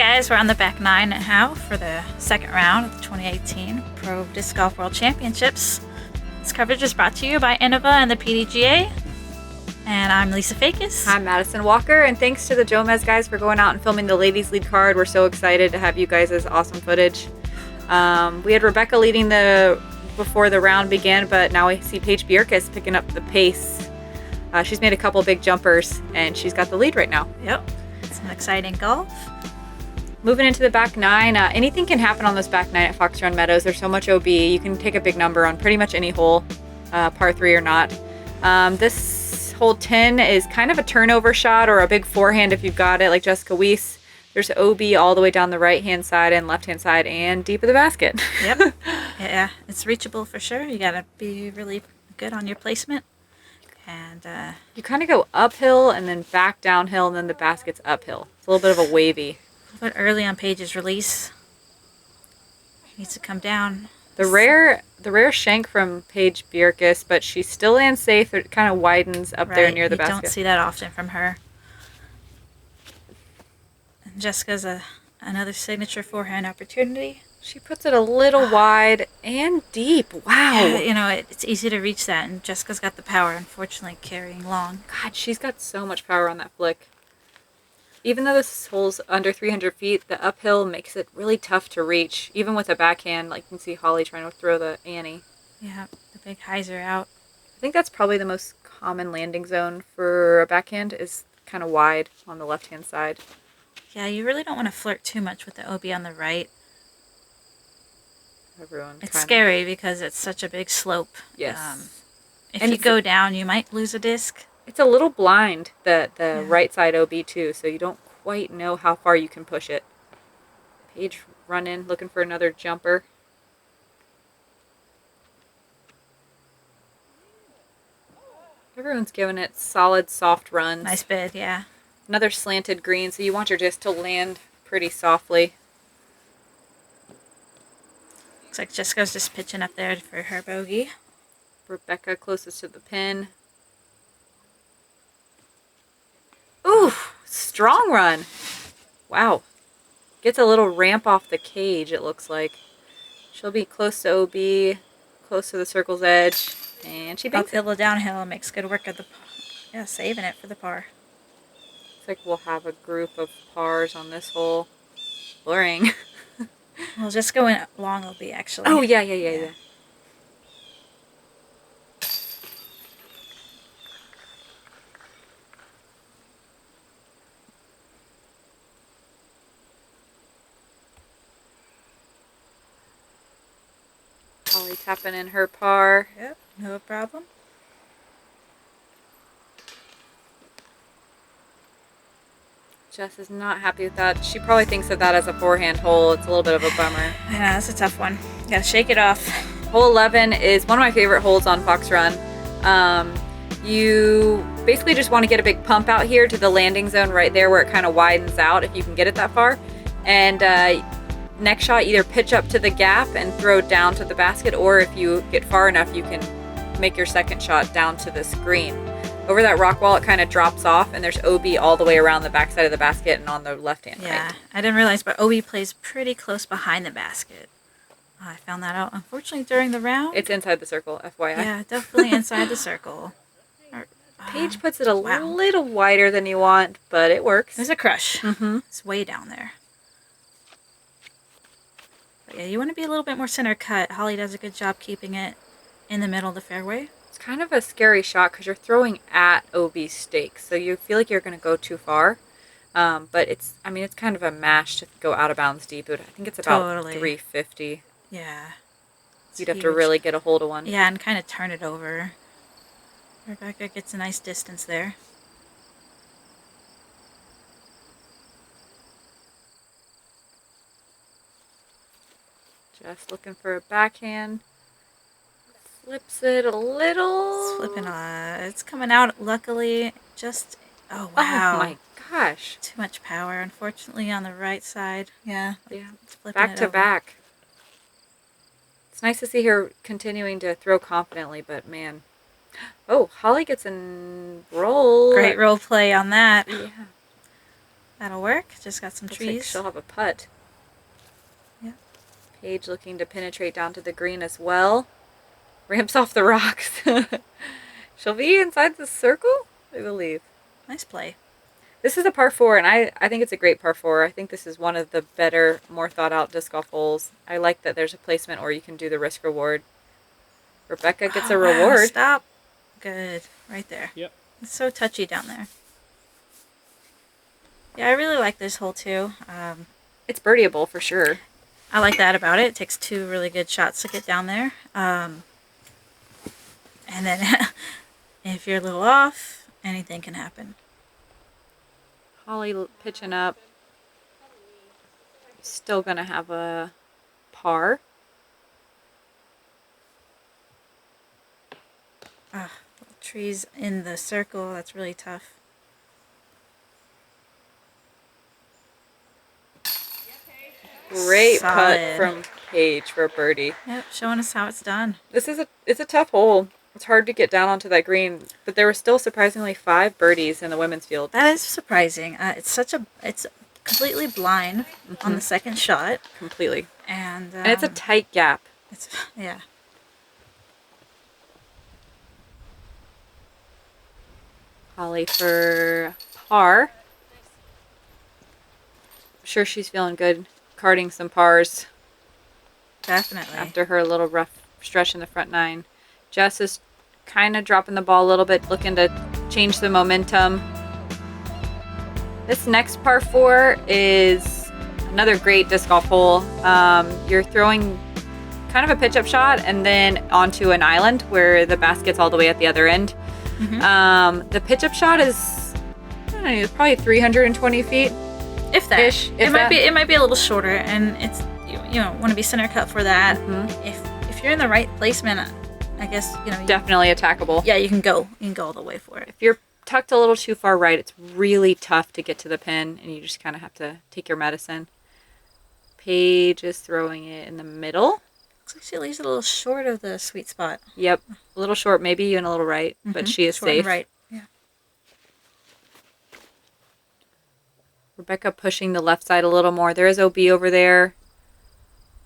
guys, we're on the back nine now for the second round of the 2018 Pro Disc Golf World Championships. This coverage is brought to you by Innova and the PDGA. And I'm Lisa Fajkus. I'm Madison Walker, and thanks to the Jomez guys for going out and filming the ladies lead card. We're so excited to have you guys' awesome footage. We had Rebecca leading before the round began, but now we see Paige Bjerkaas picking up the pace. She's made a couple big jumpers, and she's got the lead right now. Yep, some exciting golf. Moving into the back nine, anything can happen on this back nine at Fox Run Meadows. There's so much OB. You can take a big number on pretty much any hole, par 3 or not. This hole 10 is kind of a turnover shot or a big forehand if you've got it, like Jessica Weese. There's OB all the way down the right-hand side and left-hand side and deep of the basket. Yep. Yeah, it's reachable for sure. You got to be really good on your placement. And you kind of go uphill and then back downhill, and then the basket's uphill. It's a little bit of a wavy. But early on Paige's release, needs to come down. The rare shank from Paige Bjerkaas, but she still lands safe. It kind of widens up there near the basket. You don't see that often from her. And Jessica's another signature forehand opportunity. She puts it a little wide and deep. Wow. Yeah, you know, it's easy to reach that, and Jessica's got the power, unfortunately, carrying long. God, she's got so much power on that flick. Even though this hole's under 300 feet, the uphill makes it really tough to reach, even with a backhand. Like you can see Holly trying to throw the Annie. Yeah, the big highs are out. I think that's probably the most common landing zone for a backhand, is kind of wide on the left-hand side. Yeah, you really don't want to flirt too much with the OB on the right. It's scary because it's such a big slope. Yes. If you go down, you might lose a disc. It's a little blind, the right side OB too, so you don't quite know how far you can push it. Paige run in, looking for another jumper. Everyone's giving it solid, soft runs. Nice bid, yeah. Another slanted green, so you want your disc to land pretty softly. Looks like Jessica's just pitching up there for her bogey. Rebecca closest to the pin. Ooh, strong run. Wow. Gets a little ramp off the cage, it looks like. She'll be close to OB, close to the circle's edge, and she banks uphill to downhill, makes good work of saving it for the par. Looks like we'll have a group of pars on this hole. Blurring. Well, just going long OB, actually. Oh, yeah. Holly tapping in her par. Yep, no problem. Jess is not happy with that. She probably thinks of that as a forehand hole. It's a little bit of a bummer. Yeah, that's a tough one. You gotta shake it off. Hole 11 is one of my favorite holes on Fox Run. You basically just want to get a big pump out here to the landing zone right there where it kind of widens out if you can get it that far. And next shot, either pitch up to the gap and throw down to the basket, or if you get far enough, you can make your second shot down to this green. Over that rock wall, it kind of drops off, and there's OB all the way around the backside of the basket and on the left-hand side. Yeah, I didn't realize, but OB plays pretty close behind the basket. I found that out, unfortunately, during the round. It's inside the circle, FYI. Yeah, definitely inside the circle. Paige puts it a little wider than you want, but it works. There's a crush. Mm-hmm. It's way down there. But yeah, you want to be a little bit more center cut. Holly does a good job keeping it in the middle of the fairway. It's kind of a scary shot because you're throwing at OB stakes, so you feel like you're going to go too far. But it's kind of a mash to go out of bounds deep. I think it's about 350. Yeah. You'd have to really get a hold of one. Yeah, and kind of turn it over. Rebecca gets a nice distance there. Just looking for a backhand. Flips it a little. It's flipping. It's coming out, luckily. Just, oh, wow. Oh, my gosh. Too much power, unfortunately, on the right side. Yeah. It's back to back. It's nice to see her continuing to throw confidently, but man. Oh, Holly gets a roll. Great role play on that. Yeah. That'll work. Just got some Looks like trees. she'll have a putt. Yeah. Paige looking to penetrate down to the green as well. Ramps off the rocks. She'll be inside the circle, I believe. Nice play. This is a par 4, and I think it's a great par 4. I think this is one of the better, more thought-out disc golf holes. I like that there's a placement or you can do the risk-reward. Rebecca gets a reward. Wow, stop. Good. Right there. Yep. It's so touchy down there. Yeah, I really like this hole too. It's birdieable for sure. I like that about it. It takes 2 really good shots to get down there. And then if you're a little off, anything can happen. Holly pitching up. Still going to have a par. Trees in the circle, that's really tough. Great Solid. putt from Paige for a birdie. Yep, showing us how it's done. It's a tough hole. It's hard to get down onto that green, but there were still surprisingly 5 birdies in the women's field. That is surprising. It's completely blind on the second shot, Completely. and And it's a tight gap. Yeah. Holly for par. I'm sure she's feeling good carding some pars Definitely. after her little rough stretch in the front 9. Jess is kind of dropping the ball a little bit, looking to change the momentum. This next par 4 is another great disc golf hole. You're throwing kind of a pitch-up shot and then onto an island where the basket's all the way at the other end. The pitch-up shot is, I don't know, probably 320 feet. If that. Ish, if it might that. be. It might be a little shorter, and it's you know want to be center cut for that. If you're in the right placement, I guess Definitely attackable. Yeah, you can go all the way for it. If you're tucked a little too far right, it's really tough to get to the pin, and you just kind of have to take your medicine. Paige is throwing it in the middle. Looks like she leaves it a little short of the sweet spot. Yep, a little short, maybe even a little right, but she is Short and safe. right. Yeah. Rebecca pushing the left side a little more. There is OB over there,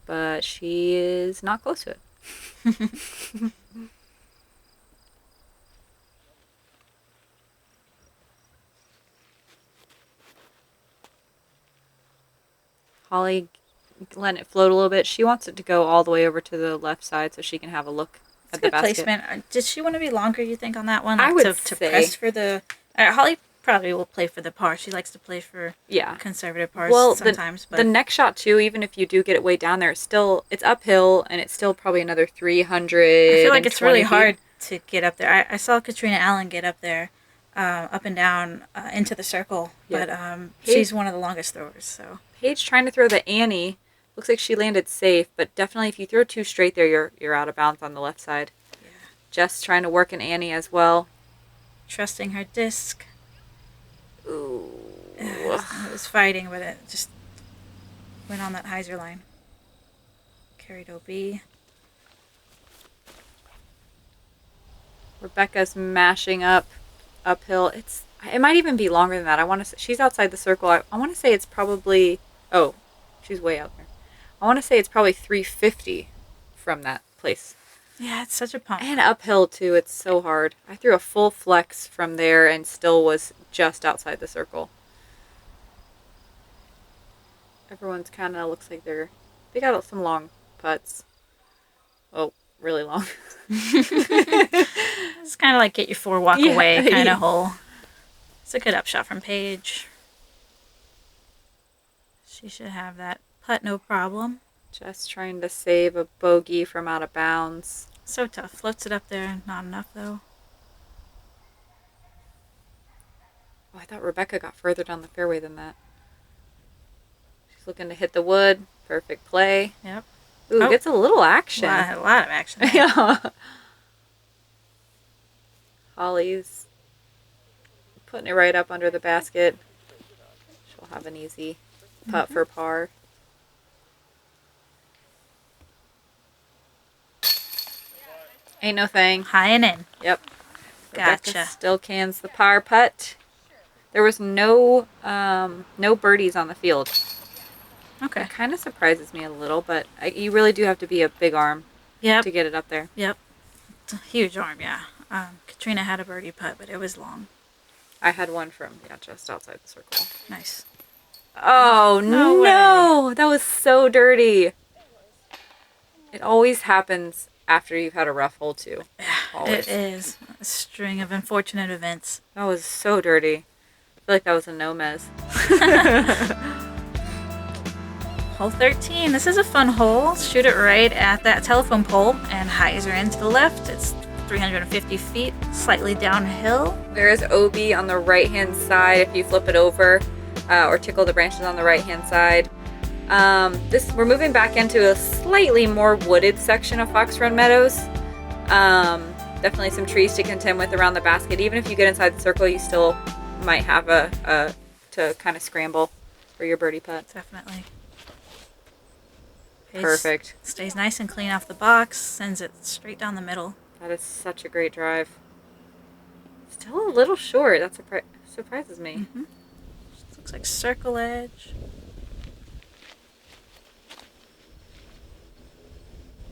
but she is not close to it. Holly letting it float a little bit. She wants it to go all the way over to the left side so she can have a look It's at the good basket. placement. Does she want to be longer, you think, on that one? I Like, would to say- press for the... Holly probably will play for the par. She likes to play for Yeah. conservative pars Well, sometimes. the next shot too, even if you do get it way down there, it's uphill and it's still probably another 300. I feel like it's really hard to get up there. I saw Katrina Allen get up there, up and down into the circle, Yeah. but she's one of the longest throwers. So Paige trying to throw the Annie. Looks like she landed safe, but definitely if you throw too straight there, you're out of bounds on the left side. Yeah. Jess trying to work an Annie as well. trusting her disc. Ooh. It was fighting, but it just went on that hyzer line. Carried OB. Rebecca's mashing uphill. It might even be longer than that. I want to. She's outside the circle. I want to say it's probably. Oh, she's way out there. I want to say it's probably 350 from that place. Yeah, it's such a pump. And uphill too. It's so hard. I threw a full flex from there and still was just outside the circle. Everyone's kind of looks like they got some long putts. Oh, really long. It's kind of like get your 4 walk Yeah, away kind yeah. of hole. It's a good upshot from Paige. She should have that putt no problem. Just trying to save a bogey from out of bounds. So tough. Floats it up there. Not enough though. Oh, I thought Rebecca got further down the fairway than that. She's looking to hit the wood. Perfect play. Yep. Ooh, Oh. gets a little action. A lot of action there. Yeah. Holly's putting it right up under the basket. She'll have an easy putt for par. Ain't no thing. High and in. Yep. Rebecca Gotcha. still cans the par putt. There was no birdies on the field. Okay. It kind of surprises me a little, but you really do have to be a big arm Yep. to get it up there. Yep. It's a huge arm, yeah. Katrina had a birdie putt, but it was long. I had one from, just outside the circle. Nice. Oh, No way. That was so dirty. It always happens after you've had a rough hole, too. Always. It is a string of unfortunate events. That was so dirty. I feel like that was a NoMez. Hole 13. This is a fun hole. Shoot it right at that telephone pole and hyzer into the left. It's 350 feet, slightly downhill. There is OB on the right-hand side if you flip it over, or tickle the branches on the right-hand side. We're moving back into a slightly more wooded section of Fox Run Meadows. Definitely some trees to contend with around the basket. Even if you get inside the circle, you still might have to kind of scramble for your birdie putt. Definitely. Perfect. Stays nice and clean off the box, sends it straight down the middle. That is such a great drive. Still a little short. That surprises me. Mm-hmm. Looks like circle edge.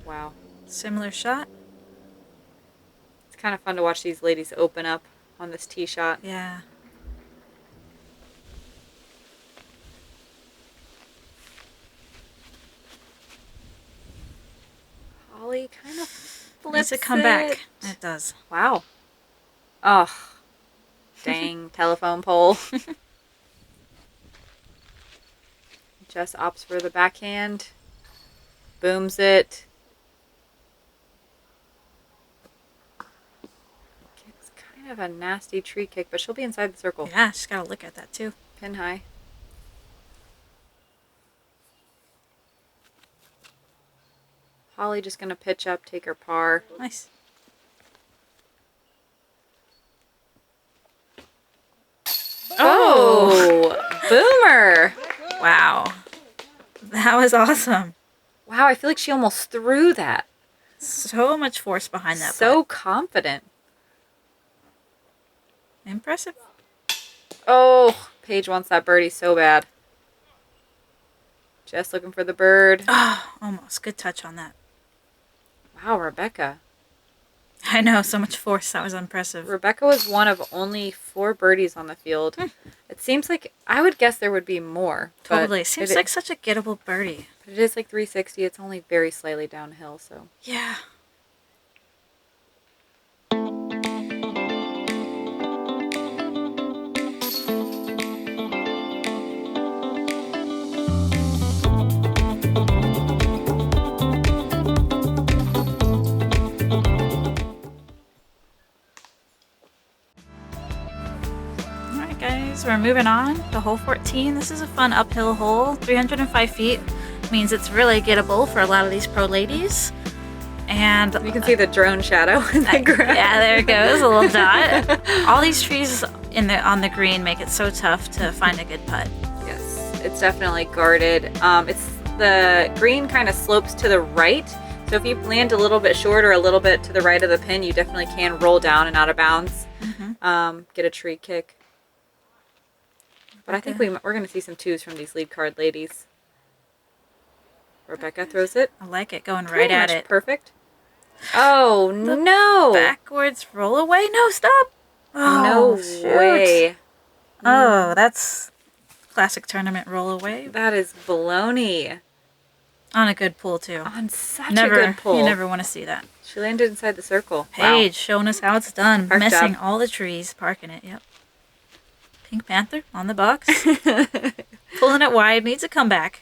Wow. Similar shot. It's kind of fun to watch these ladies open up on this tee shot. Yeah. Holly kind of flips Needs to come back. It does. Wow. Oh. Dang. Telephone pole. Just opts for the backhand. Booms it. It's kind of a nasty tree kick, but she'll be inside the circle. Yeah, she's got to look at that too. Pin high. Holly just going to pitch up, take her par. Nice. Oh! Boomer! Wow. That was awesome. Wow, I feel like she almost threw that. So much force behind that So putt. confident. Impressive. Oh, Paige wants that birdie so bad. Just looking for the bird. Oh, almost. Good touch on that. Wow, Rebecca. I know, so much force. That was impressive. Rebecca was one of only 4 birdies on the field. It seems like, I would guess there would be more. Totally. Seems like such a gettable birdie. But it is like 360. It's only very slightly downhill, so. Yeah. Guys, we're moving on to hole 14. This is a fun uphill hole. 305 feet means it's really gettable for a lot of these pro ladies. And you can see the drone shadow in the ground. Yeah, there it goes, a little dot. All these trees on the green make it so tough to find a good putt. Yes, it's definitely guarded. It's the green kind of slopes to the right. So if you land a little bit short or a little bit to the right of the pin, you definitely can roll down and out of bounds. Mm-hmm. Get a tree kick. But I think we're going to see some 2s from these lead card ladies. Rebecca throws it. I like it, going right at it. Perfect. Oh, no. Backwards roll away. No, stop. Oh, no way. Oh, that's classic tournament roll away. That is baloney. On a good pull, too. On such a good pull. You never want to see that. She landed inside the circle. Paige showing us how it's done. Park Missing job. all the trees. Parking it, yep. Pink Panther on the box. Pulling it wide. Needs a comeback.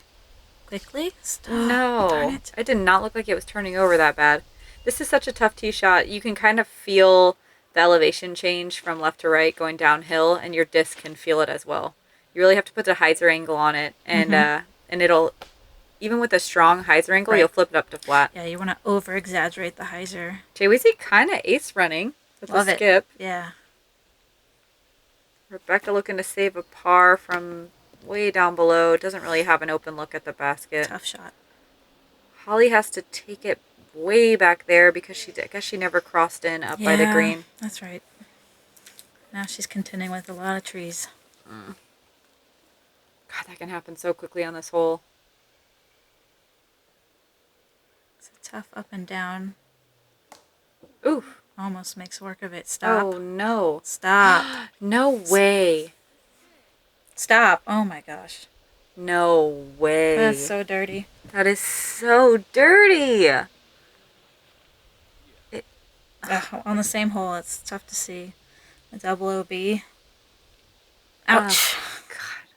Quickly. Stop. No. Darn it. It did not look like it was turning over that bad. This is such a tough tee shot. You can kind of feel the elevation change from left to right going downhill, and your disc can feel it as well. You really have to put the hyzer angle on it, and it'll, even with a strong hyzer angle, you'll flip it up to flat. Yeah, you want to over-exaggerate the hyzer. Weese kind of ace running with Love the skip. Yeah. Rebecca looking to save a par from way down below. Doesn't really have an open look at the basket. Tough shot. Holly has to take it way back there because I guess she never crossed in up by the green. That's right. Now she's contending with a lot of trees. God, that can happen so quickly on this hole. It's a tough up and down. Ooh. Almost makes work of it. Stop. Oh, no. Stop. No way. Stop. Oh my gosh. No way. That's so dirty. That is so dirty. On the same hole, it's tough to see. A double OB. Ouch. Oh, God.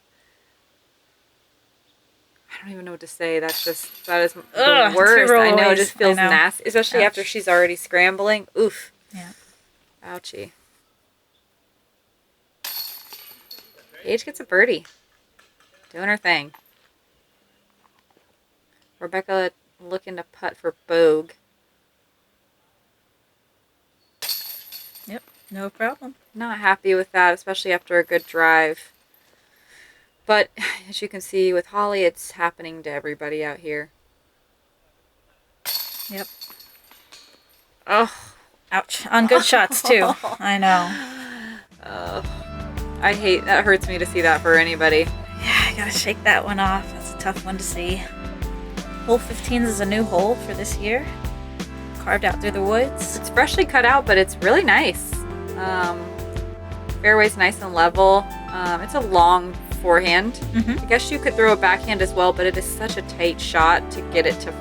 I don't even know what to say. That is the worst. I know, it just feels nasty. Especially after she's already scrambling. Oof. Yeah. Ouchie. Paige gets a birdie. Doing her thing. Rebecca looking to putt for Bogue. Yep, no problem. Not happy with that, especially after a good drive. But as you can see with Holly, it's happening to everybody out here. Yep. Oh. Ouch. On good shots, too. I know. I hate, that hurts me to see that for anybody. Yeah, I gotta shake that one off. That's a tough one to see. Hole 15 is a new hole for this year. Carved out through the woods. It's freshly cut out, but it's really nice. Fairway's nice and level. It's a long forehand. I guess you could throw a backhand as well, but it is such a tight shot to get it to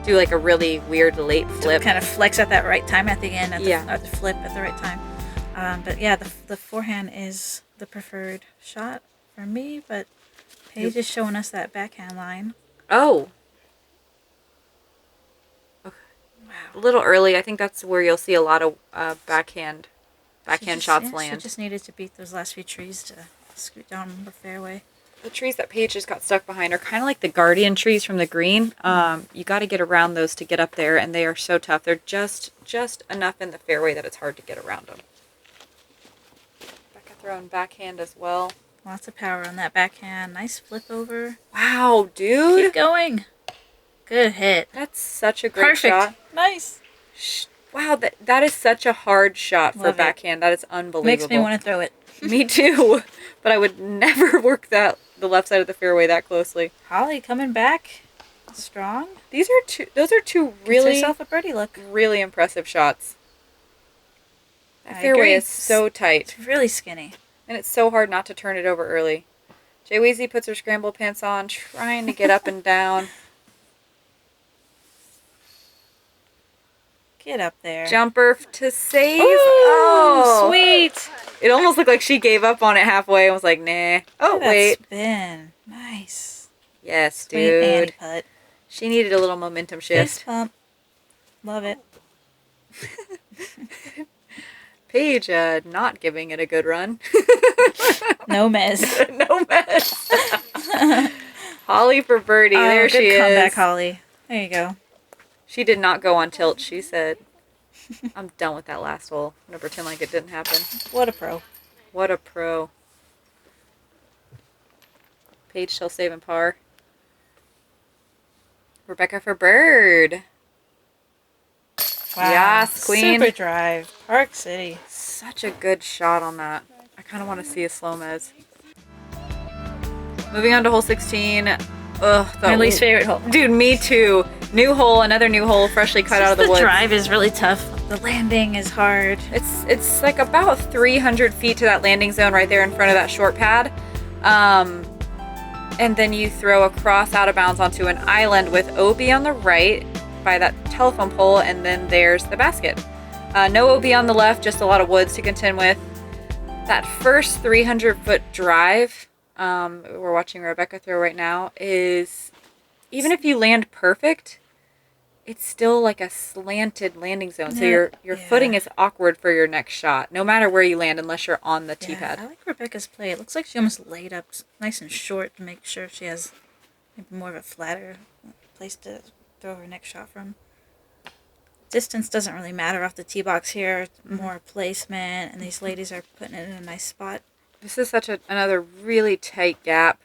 do like a really weird late flip. To kind of flex at that right time at the end, or the flip at the right time. But yeah, the forehand is the preferred shot for me, but Paige is showing us that backhand line. Oh. Okay. Wow. A little early. I think that's where you'll see a lot of backhand shots land. She just needed to beat those last few trees to scoot down the fairway. The trees that Paige just got stuck behind are kind of like the guardian trees from the green. You got to get around those to get up there, and they are so tough. They're just enough in the fairway that it's hard to get around them. Becca throwing backhand as well. Lots of power on that backhand. Nice flip over. Wow, dude. Keep going. Good hit. That's such a great shot. Nice. Wow, that is such a hard shot for backhand. That is unbelievable. Makes me want to throw it. Me too. But I would never work the left side of the fairway that closely. Holly coming back strong. Those are two really, herself a birdie look. Really impressive shots. That fairway is so tight. It's really skinny. And it's so hard not to turn it over early. Weese puts her scramble pants on, trying to get up and down. Get up there. Jumper to save. Ooh, oh, sweet. It almost looked like she gave up on it halfway and was like, nah. Oh, wait. Spin. Nice. Yes, Sweet dude. Annie putt. She needed a little momentum shift. Fist pump. Love it. Paige not giving it a good run. NoMez. NoMez. Holly for birdie. There she is. Good comeback, Holly. There you go. She did not go on tilt. She said, I'm done with that last hole. I'm going to pretend like it didn't happen. What a pro. What a pro. Paige still saving par. Rebecca for bird. Wow. Yes, queen. Super drive. Park City. Such a good shot on that. I kind of want to see a SloMez. Moving on to hole 16. Ugh, my least favorite hole. Dude, me too. New hole, another new hole, freshly cut out of the woods. The drive is really tough. The landing is hard. It's like about 300 feet to that landing zone right there in front of that short pad. And then you throw across out of bounds onto an island with OB on the right by that telephone pole, and then there's the basket. No OB on the left, just a lot of woods to contend with. That first 300-foot drive, we're watching Rebecca throw right now, is, even if you land perfect, it's still like a slanted landing zone. So your footing is awkward for your next shot, no matter where you land, unless you're on the tee pad. I like Rebecca's play. It looks like she almost laid up nice and short to make sure she has maybe more of a flatter place to throw her next shot from. Distance doesn't really matter off the tee box here. It's more placement, and these ladies are putting it in a nice spot. This is such another really tight gap.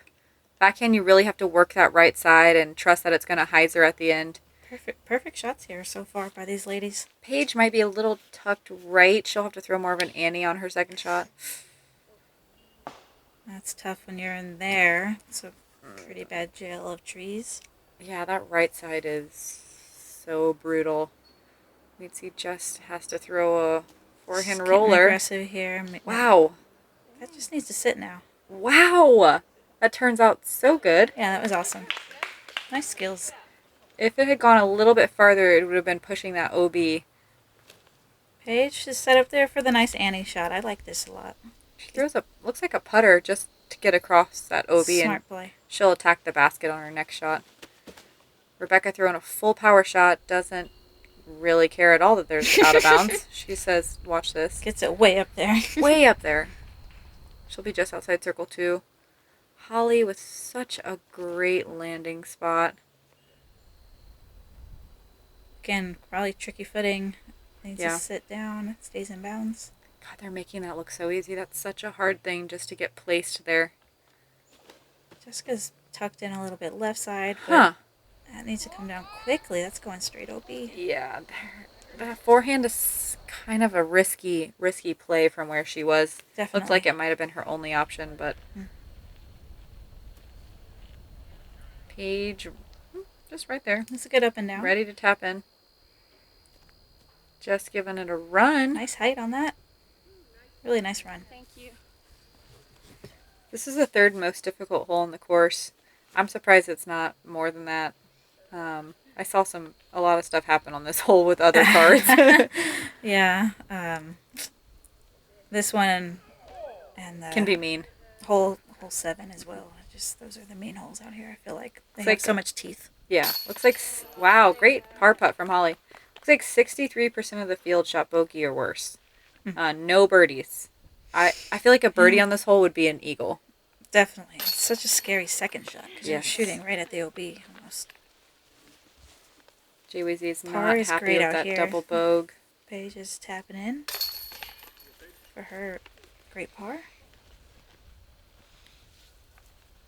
Backhand, you really have to work that right side and trust that it's going to hyzer at the end. Perfect shots here so far by these ladies. Paige might be a little tucked right. She'll have to throw more of an Annie on her second shot. That's tough when you're in there. It's a pretty bad jail of trees. Yeah, that right side is so brutal. Means he just has to throw a forehand Just roller. getting aggressive here. Wow. That just needs to sit now. Wow. That turns out so good. Yeah, that was awesome. Nice skills. If it had gone a little bit farther, it would have been pushing that OB. Paige is set up there for the nice Annie shot. I like this a lot. She throws looks like a putter just to get across that OB. Smart play. She'll attack the basket on her next shot. Rebecca throwing a full power shot doesn't really care at all that there's out of bounds. She says, watch this. Gets it way up there. Way up there. She'll be just outside circle 2. Holly with such a great landing spot. Again, probably tricky footing. Needs Yeah. to sit down. It stays in bounds. God, they're making that look so easy. That's such a hard thing just to get placed there. Jessica's tucked in a little bit left side, but Huh. that needs to come down quickly. That's going straight OB. Yeah, that forehand is kind of a risky play from where she was. Definitely. Looked like it might have been her only option, but Paige, just right there, That's a good up and down. ready to tap in. Just giving it a run. Nice height on that. Really nice run. Thank you. This is the third most difficult hole in the course. I'm surprised it's not more than that. I saw a lot of stuff happen on this hole with other cards. Yeah. This one and the Can be mean. hole 7 as well. Just those are the main holes out here. I feel like they It's have like- so much teeth. Yeah, looks like, wow, great par putt from Holly. Looks like 63% of the field shot bogey or worse. No birdies. I feel like a birdie on this hole would be an eagle. Definitely. It's such a scary second shot because you're Yes. shooting right at the OB almost. Weese is Par not is happy great with out that here. double bogue. Paige is tapping in for her great par.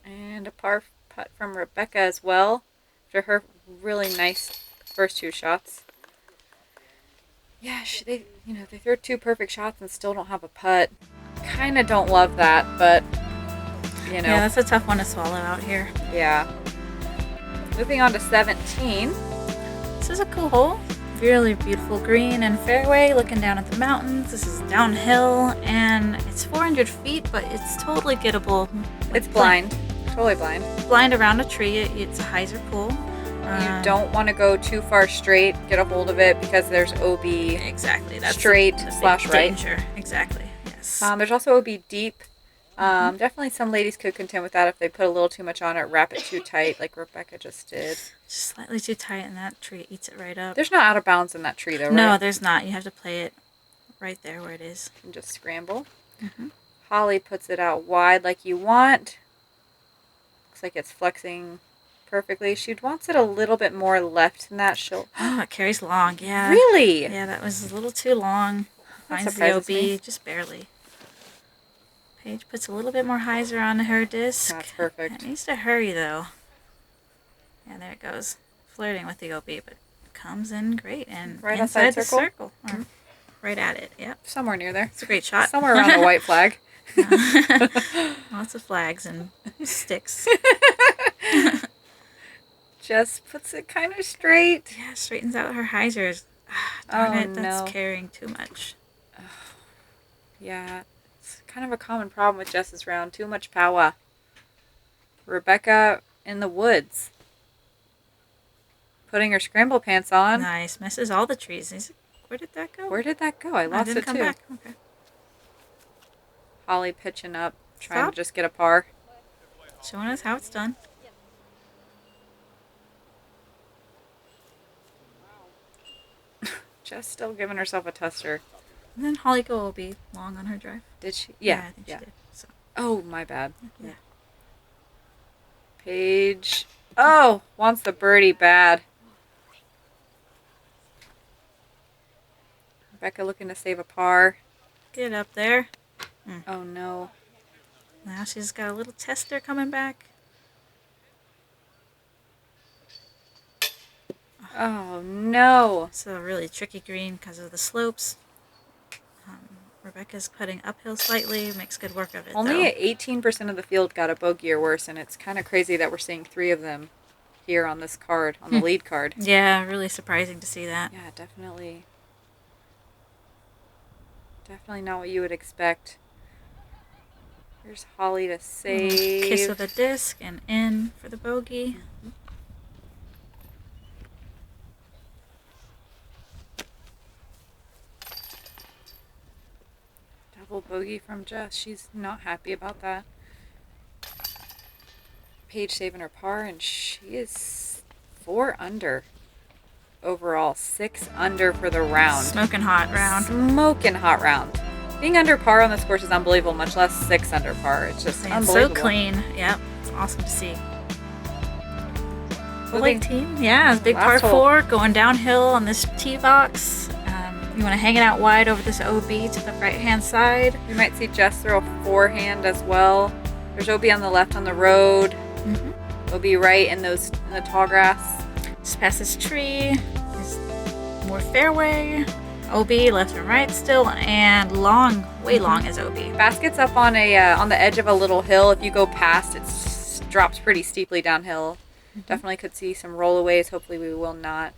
And a par putt from Rebecca as well. After her really nice first 2 shots. Yeah, they throw 2 perfect shots and still don't have a putt. Kind of don't love that, but Yeah, that's a tough one to swallow out here. yeah. Moving on to 17. This is a cool hole. Really beautiful green and fairway looking down at the mountains. This is downhill and it's 400 feet, but it's totally gettable. It's blind. Totally blind. Blind around a tree. It's a hyzer pool. You don't want to go too far straight, get a hold of it, because there's OB Exactly. That's straight the big slash right. danger. Exactly. Yes. There's also OB deep. Definitely some ladies could contend with that if they put a little too much on it, wrap it too tight, like Rebecca just did. Just slightly too tight, and that tree eats it right up. There's not out of bounds in that tree, though, right? No, there's not. You have to play it right there where it is. You can just scramble. Mhm. Holly puts it out wide like you want. Looks like it's flexing perfectly. She wants it a little bit more left than that. She'll... Oh, it carries long. Yeah. Really? Yeah, that was a little too long. That Finds the surprises OB, me. just barely. Paige puts a little bit more hyzer on her disc. That's perfect. It needs to hurry, though. Yeah, there it goes. Flirting with the OB, but comes in great. And Right inside outside the circle? circle. Or right at it, yep. Somewhere near there. It's a great shot. Somewhere around the white flag. Lots of flags and sticks. Just puts it kind of straight. Yeah, straightens out her hyzers. Darn Oh, it, that's no. carrying too much. Yeah, it's kind of a common problem with Jess's round. Too much power. Rebecca in the woods. Putting her scramble pants on. Nice. Misses all the trees. Where did that go? Where did that go? I Oh, lost didn't it come too. back. Okay. Holly pitching up, trying Stop. to just get a par. Showing us how it's done. Just still giving herself a tuster. And then Holly Go will be long on her drive. Did she? I Yeah. think Yeah. she did. So, Oh, my bad. yeah. Paige. Oh, wants the birdie bad. Rebecca looking to save a par. Get up there. Oh, no. Now she's got a little tester coming back. Oh, no. It's a really tricky green because of the slopes. Rebecca's putting uphill slightly, makes good work of it. Only though. 18% of the field got a bogey or worse, and it's kind of crazy that we're seeing 3 of them here on this card, on the lead card. Yeah, really surprising to see that. Yeah, definitely. Definitely not what you would expect. Here's Holly to save. Kiss with a disc and in for the bogey. Double bogey from Jess. She's not happy about that. Paige saving her par, and she is 4 under overall. 6 under for the round. Smoking hot round. Smoking hot round. Being under par on this course is unbelievable, much less 6 under par. It's just unbelievable. So clean. Yep. It's awesome to see. Full Moving- 18. Yeah, it's big par Last hole. 4 going downhill on this tee box. You want to hang it out wide over this OB to the right-hand side. We might see Jess throw a forehand as well. There's OB on the left on the road. OB right in the tall grass. Just past this tree. There's more fairway. OB left and right still, and long, way long is OB. Basket's up on the edge of a little hill. If you go past, it drops pretty steeply downhill. Definitely could see some rollaways. Hopefully we will not.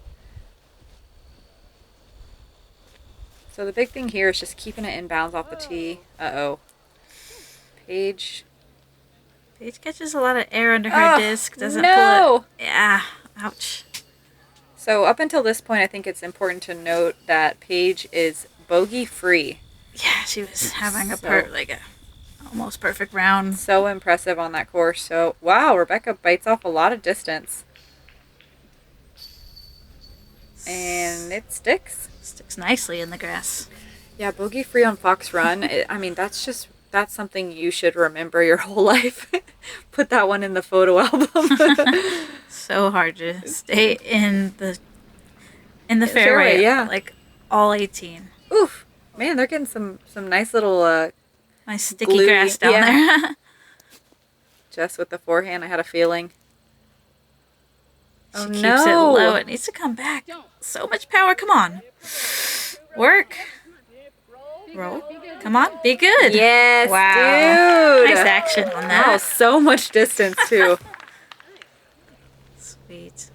So the big thing here is just keeping it in bounds off the tee. Uh-oh. Paige catches a lot of air under her disc. Doesn't pull no! it. Yeah. Ouch. So up until this point, I think it's important to note that Paige is bogey free. Yeah, she was having a So- almost perfect round. So impressive on that course. So wow, Rebecca bites off a lot of distance. And it sticks. Sticks nicely in the grass. Yeah, bogey free on Fox Run. I mean, that's something you should remember your whole life. Put that one in the photo album. So hard to stay in the fairway. Yeah. Like all 18. Oof, man, they're getting some nice little Nice sticky gluey- grass down there. Jess with the forehand. I had a feeling. She Oh keeps no! it low. It needs to come back. So much power. Come on. Work. Roll. Come on. Be good. Yes, Wow. dude. Nice action on that. Wow, so much distance too. Sweet.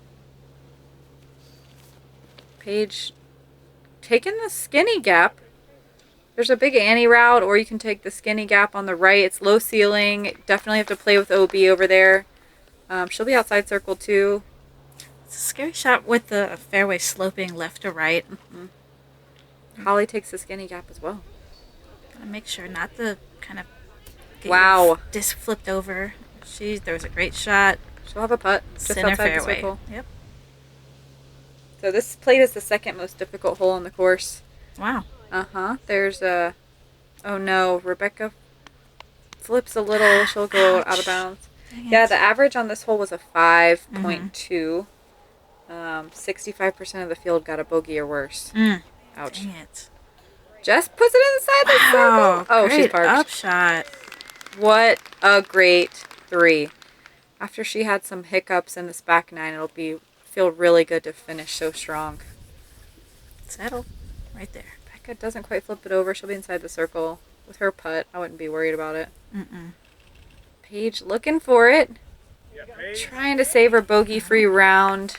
Paige taking the skinny gap. There's a big Annie route, or you can take the skinny gap on the right. It's low ceiling. Definitely have to play with OB over there. She'll be outside circle too. It's a scary shot with the fairway sloping left to right. Holly takes the skinny gap as well. Gotta make sure not to kind of get Wow. your disc flipped over. There was a great shot. She'll have a putt just Center outside fairway. the circle. Yep. So this plate is the second most difficult hole on the course. Wow. There's a... Oh no, Rebecca flips a little. She'll go out of bounds. Dang Yeah, it. the average on this hole was a 5.2. 65% of the field got a bogey or worse. Ouch. Dang it. Jess puts it inside the circle. Oh, she's great parked. up shot. What a great 3. After she had some hiccups in this back 9, it'll feel really good to finish so strong. Settle. Right there. Becca doesn't quite flip it over. She'll be inside the circle with her putt. I wouldn't be worried about it. Paige looking for it. Trying to save her bogey-free round,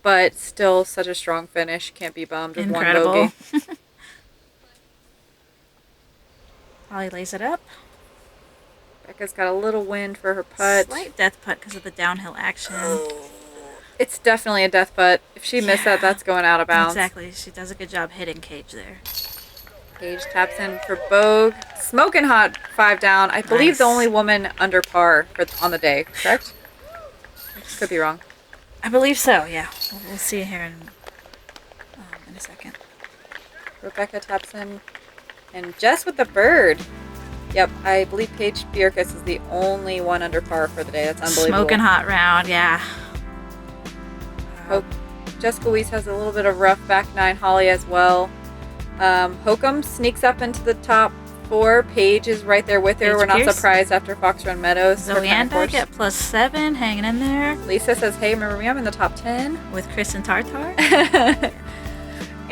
but still such a strong finish. Can't be bummed with Incredible. one bogey. Holly lays it up. Becca's got a little wind for her putt. Slight death putt because of the downhill action. It's definitely a death putt. If she missed that, that's going out of bounds. Exactly. She does a good job hitting Cage there. Paige taps in for Bogue. Smoking hot 5 down. I believe the Nice. only woman under par on the day, correct? I could be wrong. I believe so, yeah. We'll see here in a second. Rebecca taps in. And Jess with the bird. Yep, I believe Paige Bjerkaas is the only one under par for the day. That's unbelievable. Smoking hot round, yeah. Jessica Weese has a little bit of rough back 9. Holly as well. Hokum sneaks up into the top 4. Paige is right there with her. Paige We're not Pierce. surprised after Fox Run Meadows. her kind of Zoanda course. get +7, hanging in there Lisa says, hey, remember me? I'm in the top 10. with Chris and Tartar.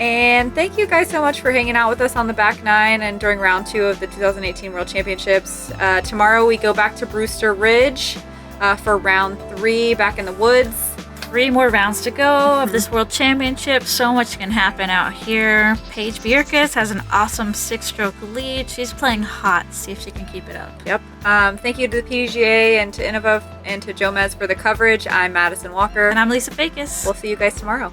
And thank you guys so much for hanging out with us on the back nine and during round 2 of the 2018 World Championships. Tomorrow we go back to Brewster Ridge for round 3 back in the woods. 3 more rounds to go of this World Championship. So much can happen out here. Paige Bjerkaas has an awesome 6-stroke lead. She's playing hot. See if she can keep it up. Yep. Thank you to the PDGA and to Innova and to Jomez for the coverage. I'm Madison Walker. And I'm Lisa Fajkus. We'll see you guys tomorrow.